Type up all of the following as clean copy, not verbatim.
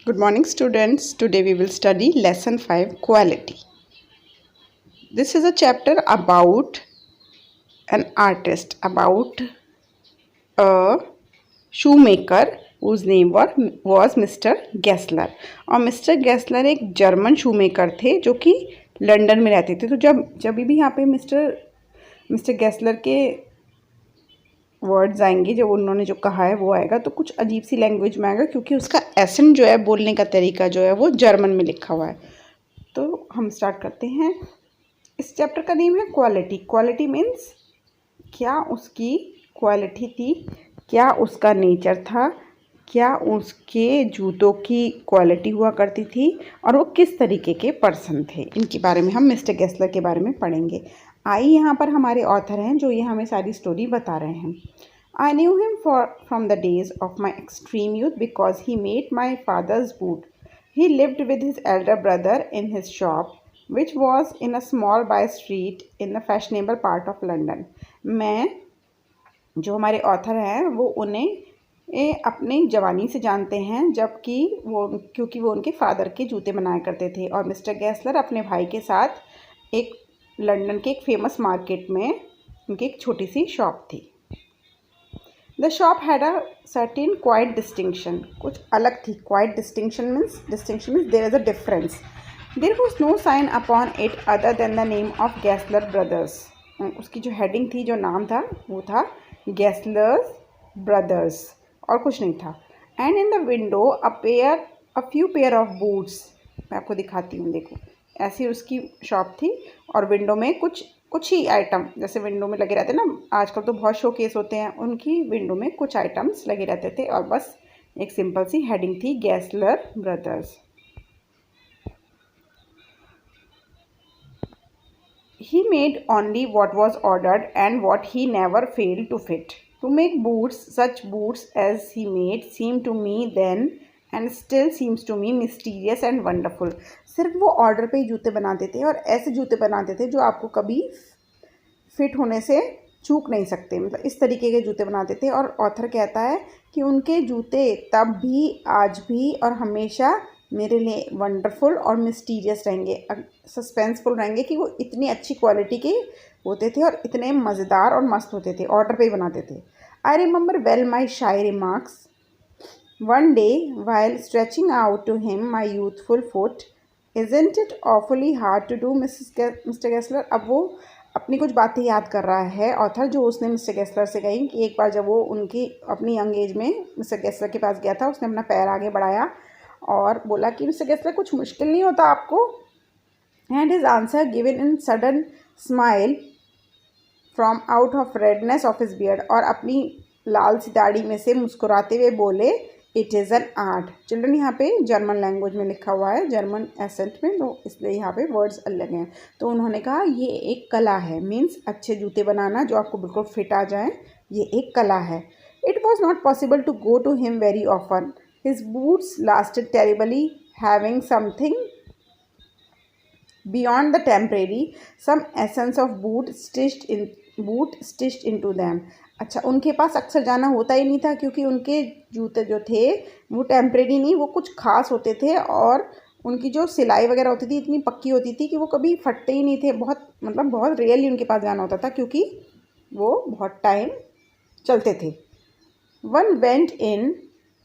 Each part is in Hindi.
Good morning, students. Today we will study lesson 5 quality. This is a chapter about an artist, about a shoemaker whose name was mister Gessler. और मिस्टर गेस्लर एक जर्मन शूमेकर थे जो कि लंदन में रहते थे. तो जब भी यहाँ पे मिस्टर गेस्लर के वर्ड्स आएंगे, जो उन्होंने जो कहा है वो आएगा, तो कुछ अजीब सी लैंग्वेज में आएगा क्योंकि उसका एसेंट जो है, बोलने का तरीका जो है वो जर्मन में लिखा हुआ है. तो हम स्टार्ट करते हैं. इस चैप्टर का नेम है क्वालिटी. क्वालिटी मीन्स क्या उसकी क्वालिटी थी, क्या उसका नेचर था, क्या उसके जूतों की क्वालिटी हुआ करती थी और वो किस तरीके के पर्सन थे. इनके बारे में हम मिस्टर गेस्लर के बारे में पढ़ेंगे. आई यहाँ पर हमारे ऑथर हैं जो ये हमें सारी स्टोरी बता रहे हैं. I knew him from the days of my extreme youth because he made my father's boot. He lived with his Elder brother in his shop which was in a small by street in the fashionable part of London. मैं जो हमारे ऑथर हैं वो उन्हें अपनी जवानी से जानते हैं, जबकि क्योंकि वो उनके फादर के जूते बनाया करते थे. और मिस्टर गेस्लर अपने भाई के साथ एक लंदन के एक फेमस मार्केट में उनकी एक छोटी सी शॉप थी. The shop had a certain quite distinction. कुछ अलग थी. Quite distinction means there is a difference. There was no sign upon it other than the name of Gessler Brothers. उसकी जो हेडिंग थी, जो नाम था, वो था Gessler's Brothers और कुछ नहीं था. And in the window a few pair of boots. मैं आपको दिखाती हूँ, देखो ऐसी उसकी शॉप थी और विंडो में कुछ ही आइटम, जैसे विंडो में लगे रहते ना आजकल, तो बहुत शोकेस होते हैं, उनकी विंडो में कुछ आइटम्स लगे रहते थे और बस एक सिंपल सी हेडिंग थी, गैस्लर brothers. He made only what was ordered and what he never failed to fit. To make boots, such boots as he made, seemed to me then and still seems to me mysterious and wonderful. सिर्फ वो ऑर्डर पे ही जूते बनाते थे और ऐसे जूते बनाते थे जो आपको कभी फिट होने से चूक नहीं सकते. मतलब इस तरीके के जूते बनाते थे. और ऑथर कहता है कि उनके जूते तब भी, आज भी और हमेशा मेरे लिए वंडरफुल और मिस्टीरियस रहेंगे, सस्पेंसफुल रहेंगे कि वो इतनी अच्छी क्वालिटी के होते थे और इतने मज़ेदार और मस्त होते थे. ऑर्डर पे ही बनाते थे. I remember well my shy remarks one day while stretching out to him my youthful foot, isn't it awfully hard to do mister Gessler. अब वो अपनी कुछ बातें याद कर रहा है ऑथर, जो उसने मिस्टर गेस्लर से कही कि एक बार जब वो उनकी अपनी यंग एज में मिस्टर गेस्लर के पास गया था, उसने अपना पैर आगे बढ़ाया और बोला कि मिस्टर गेस्लर कुछ मुश्किल नहीं होता आपको. And his answer given in sudden smile from out of redness of his beard. और अपनी लाल सी दाढ़ी में से मुस्कुराते हुए बोले, it is an art. Children, यहाँ पे जर्मन लैंग्वेज में लिखा हुआ है, जर्मन एसेंट में, तो इसलिए यहाँ पे वर्ड्स अलग हैं. तो उन्होंने कहा ये एक कला है. मीन्स अच्छे जूते बनाना जो आपको बिल्कुल फिट आ जाएं, ये एक कला है. It was not possible to go to him very often. His boots lasted terribly, having something beyond the temporary, some essence of boot stitched into them. अच्छा, उनके पास अक्सर जाना होता ही नहीं था क्योंकि उनके जूते जो थे वो टेम्परेरी नहीं, वो कुछ खास होते थे और उनकी जो सिलाई वगैरह होती थी इतनी पक्की होती थी कि वो कभी फटते ही नहीं थे. बहुत रियरली उनके पास जाना होता था क्योंकि वो बहुत टाइम चलते थे. One went in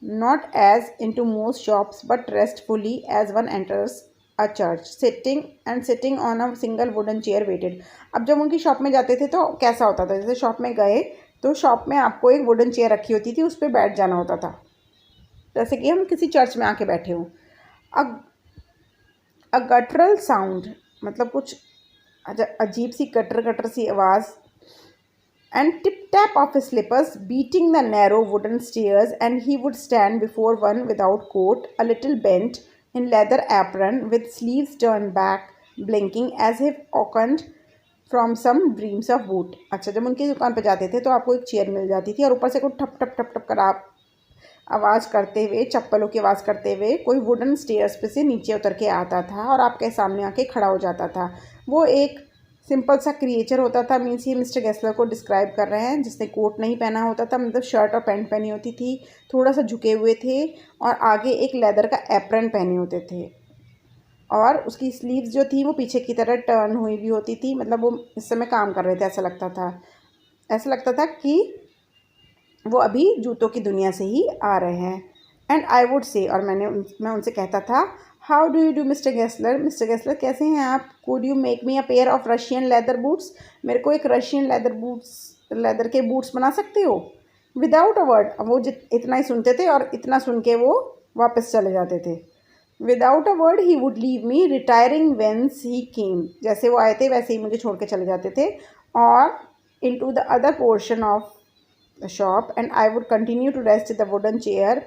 not as into most shops but restfully as one enters a church, sitting on a single wooden chair waited. अब जब उनकी शॉप में जाते थे तो कैसा होता था, जैसे शॉप में गए तो शॉप में आपको एक वुडन चेयर रखी होती थी, उस पर बैठ जाना होता था, जैसे कि हम किसी चर्च में आके बैठे हों. अ गटरल साउंड, मतलब कुछ अजीब सी कटर सी आवाज़. And tip-tap of his slippers beating the narrow wooden stairs, and he would stand before one without coat, a little bent, in leather apron, with sleeves turned back, blinking as if awakened from some dreams of boot. अच्छा, जब उनकी दुकान पर जाते थे तो आपको एक चेयर मिल जाती थी और ऊपर से कोई ठप ठप ठप ठप कर आप आवाज़ करते हुए, चप्पलों की आवाज़ करते हुए कोई वुडन स्टेयर्स पे से नीचे उतर के आता था और आपके सामने आके खड़ा हो जाता था. वो एक सिंपल सा क्रिएचर होता था, मीन्स ये मिस्टर गेस्लर को डिस्क्राइब कर रहे हैं, जिसने कोट नहीं पहना होता था, मतलब शर्ट और पैंट पहनी होती थी, थोड़ा सा झुके हुए थे और आगे एक लेदर का एप्रन पहने होते थे और उसकी स्लीव्स जो थी वो पीछे की तरह टर्न हुई भी होती थी, मतलब वो इस समय काम कर रहे थे, ऐसा लगता था कि वो अभी जूतों की दुनिया से ही आ रहे हैं। एंड आई वुड से, और मैं उनसे कहता था, how do you do mister Gessler कैसे हैं आप? Could you make me a pair of Russian leather boots, मेरे को एक रशियन लेदर के बूट्स बना सकते हो? विदाउट अ वर्ड, वो इतना ही सुनते थे और इतना सुन के वो वापस चले जाते थे। Without a word he would leave me retiring whence he came, जैसे वो आए थे वैसे ही मुझे छोड़ के चले जाते थे, और into the other portion of the shop, and I would continue to rest the wooden chair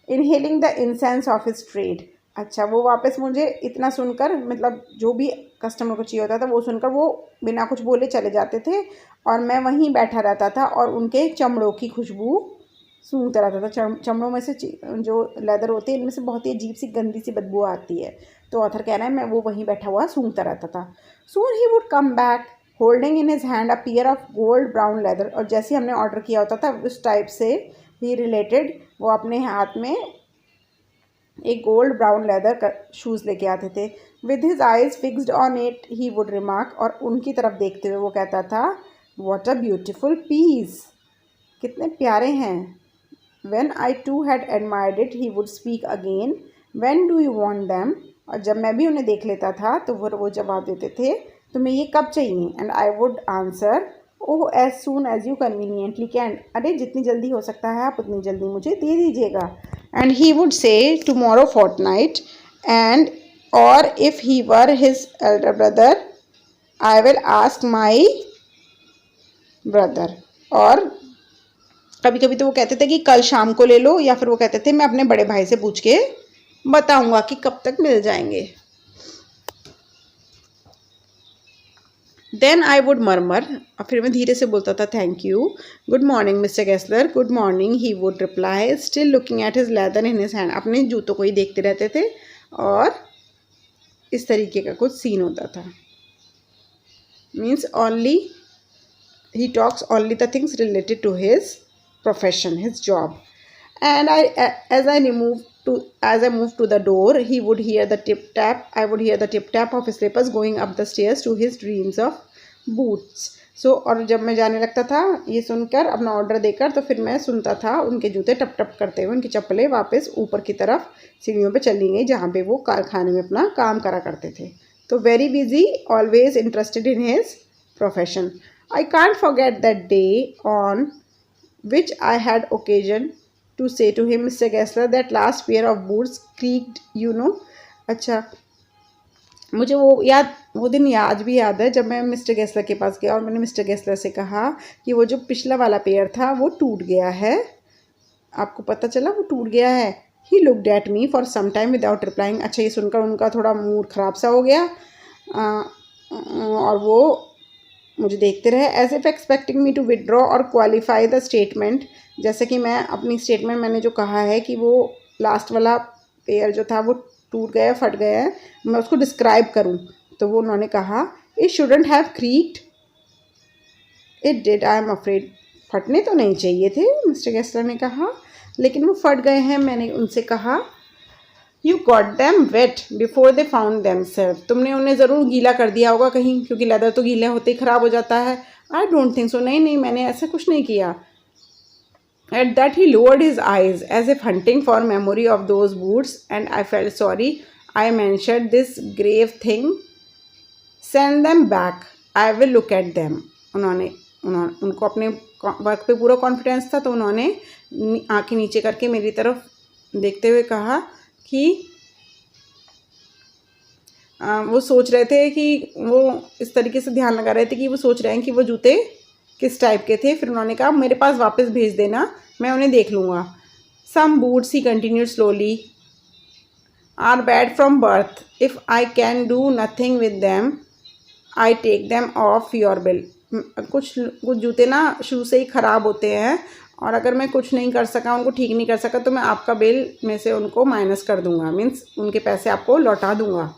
inhaling the incense of his trade. अच्छा, वो वापस मुझे इतना सुनकर, मतलब जो भी कस्टमर को चाहिए होता था वो सुनकर वो बिना कुछ बोले चले जाते थे और मैं वहीं बैठा रहता था और उनके चमड़ों की खुशबू सूंघता रहता था। चमड़ों में से जो लेदर होते हैं इनमें से बहुत ही अजीब सी गंदी सी बदबू आती है, तो ऑथर कह रहा है मैं वो वहीं बैठा हुआ सूंघता रहता था। Soon he would come back holding in his hand a pair of gold brown leather, और जैसे हमने ऑर्डर किया होता था उस टाइप से ही रिलेटेड वो अपने हाथ में एक गोल्ड ब्राउन लेदर का शूज़ लेके आते थे। With his eyes fixed on it he would remark, और उनकी तरफ देखते हुए वो कहता था, व्हाट अ ब्यूटीफुल पीस, कितने प्यारे हैं। When I too had admired it, he would speak again, when do you want them? और जब मैं भी उन्हें देख लेता था तो वो जवाब देते थे, तुम्हें ये कब चाहिए? And I would answer, oh as soon as you conveniently can, अरे जितनी जल्दी हो सकता है आप उतनी जल्दी मुझे दे दीजिएगा। And he would say tomorrow fortnight, and or if he were his elder brother, I will ask my brother, और कभी कभी तो वो कहते थे कि कल शाम को ले लो, या फिर वो कहते थे मैं अपने बड़े भाई से पूछ के बताऊंगा कि कब तक मिल जाएंगे। देन आई वुड मरमर, और फिर मैं धीरे से बोलता था, thank you, good morning mister Gessler, good morning, he would reply still looking at his leather in his hand, अपने जूतों को ही देखते रहते थे और इस तरीके का कुछ सीन होता था। Means only he talks only the things related to his profession, his job. And as I moved to the door, he would hear the tip tap. I would hear the tip tap of his slippers going up the stairs to his dreams of boots. So, और जब मैं जाने लगता था ये सुनकर, अपना ऑर्डर देकर, तो फिर मैं सुनता था उनके जूते टप टप करते हुए, उनकी चप्पलें वापस ऊपर की तरफ सीढ़ियों पे चली गई जहाँ पे वो कारखाने में अपना काम करा करते थे। तो very busy, always interested in his profession. I can't forget that day on which I had occasion to say to him, Mr. Gessler, that last pair of boots creaked, you know. अच्छा, मुझे वो दिन आज भी याद है जब मैं मिस्टर गेस्लर के पास गया और मैंने मिस्टर गेस्लर से कहा कि वो जो पिछला वाला पेयर था वो टूट गया है, आपको पता चला वो टूट गया है। He looked at me for some time without replying. अच्छा, ये सुनकर उनका थोड़ा मूड ख़राब सा हो गया और वो मुझे देखते रहे, as if expecting me to withdraw और क्वालिफाई द स्टेटमेंट, जैसे कि मैं अपनी स्टेटमेंट, मैंने जो कहा है कि वो लास्ट वाला पेयर जो था वो टूट गया, फट गया है, मैं उसको डिस्क्राइब करूं। तो वो उन्होंने कहा, it shouldn't have creaked, it did, I am afraid. फटने तो नहीं चाहिए थे, मिस्टर गेस्लर ने कहा, लेकिन वो फट गए हैं। मैंने उनसे कहा, You got them wet before they found themselves. तुमने उन्हें ज़रूर गीला कर दिया होगा कहीं, क्योंकि लेदर तो गीले होते ही ख़राब हो जाता है। I don't think so. नहीं, मैंने ऐसा कुछ नहीं किया। At that he lowered his eyes as if hunting for memory of those boots, and I felt sorry. I mentioned this grave thing. Send them back. I will look at them. उनको अपने वर्क पे पूरा कॉन्फिडेंस था, तो उन्होंने आंखें नीचे करके मेरी तरफ देखते हुए कहा कि वो सोच रहे थे कि वो इस तरीके से ध्यान लगा रहे थे कि वो सोच रहे हैं कि वो जूते किस टाइप के थे। फिर उन्होंने कहा, मेरे पास वापस भेज देना, मैं उन्हें देख लूँगा। Some boots, he continued slowly, are bad from birth, if I can do nothing with them I take them off your bill. कुछ जूते ना शुरू से ही ख़राब होते हैं, और अगर मैं कुछ नहीं कर सका, उनको ठीक नहीं कर सका, तो मैं आपका बिल में से उनको माइनस कर दूंगा, मीन्स उनके पैसे आपको लौटा दूंगा।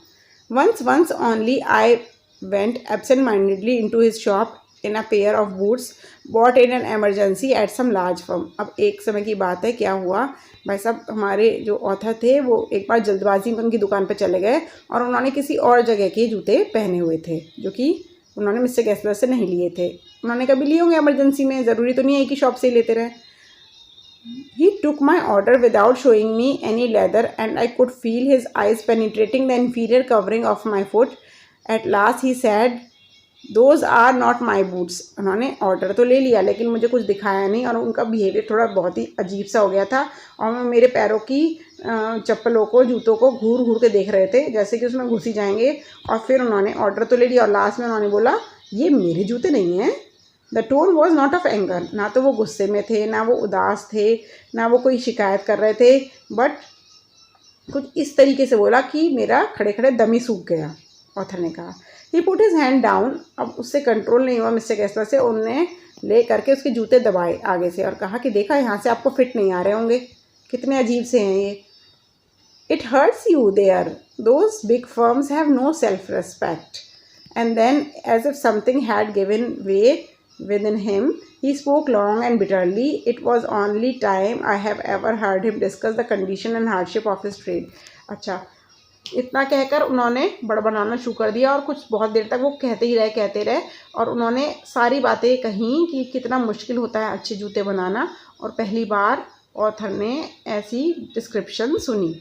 Once only I went absent-mindedly into his shop in a pair of boots bought in an emergency at some large firm. अब एक समय की बात है, क्या हुआ भाई साहब, हमारे जो ऑथर थे वो एक बार जल्दबाजी में उनकी दुकान पर चले गए और उन्होंने किसी और जगह के जूते पहने हुए थे जो कि उन्होंने मिस्टर गेस्लर से नहीं लिए थे। उन्होंने कभी लिए होंगे इमरजेंसी में, ज़रूरी तो नहीं है कि शॉप से ही लेते रहे। He took my order without showing me any leather and I could feel his eyes penetrating the inferior covering of my foot. At last he said, "Those are not my boots." उन्होंने ऑर्डर तो ले लिया लेकिन मुझे कुछ दिखाया नहीं और उनका बिहेवियर थोड़ा बहुत ही अजीब सा हो गया था और मैं मेरे पैरों की चप्पलों को, जूतों को घूर घूर के देख रहे थे जैसे कि उसमें घुसी जाएंगे। और फिर उन्होंने ऑर्डर तो ले लिया और लास्ट में उन्होंने बोला, ये मेरे जूते नहीं हैं। The tone was not of anger, ना तो वो गुस्से में थे, ना वो उदास थे, ना वो कोई शिकायत कर रहे थे, बट कुछ इस तरीके से बोला कि मेरा खड़े खड़े दम ही सूख गया। ऑथर ने कहा, ही पुट हिज हैंड डाउन। अब उससे कंट्रोल नहीं हुआ मिस्टर गेस्लर से, उनने ले करके उसके जूते दबाए आगे से और कहा कि देखा, यहाँ से आपको फिट नहीं आ रहे होंगे, कितने अजीब से हैं ये। It hurts you there, those big firms have no self respect. And then, as if something had given way within him, he spoke long and bitterly. It was only time I have ever heard him discuss the condition and hardship of his trade. अच्छा, इतना कहकर उन्होंने बड़बड़ाना शुरू कर दिया और कुछ बहुत देर तक वो कहते ही रहे और उन्होंने सारी बातें कहीं कि कितना मुश्किल होता है अच्छे जूते बनाना। और पहली बार ऑथर ने ऐसी डिस्क्रिप्शन सुनी।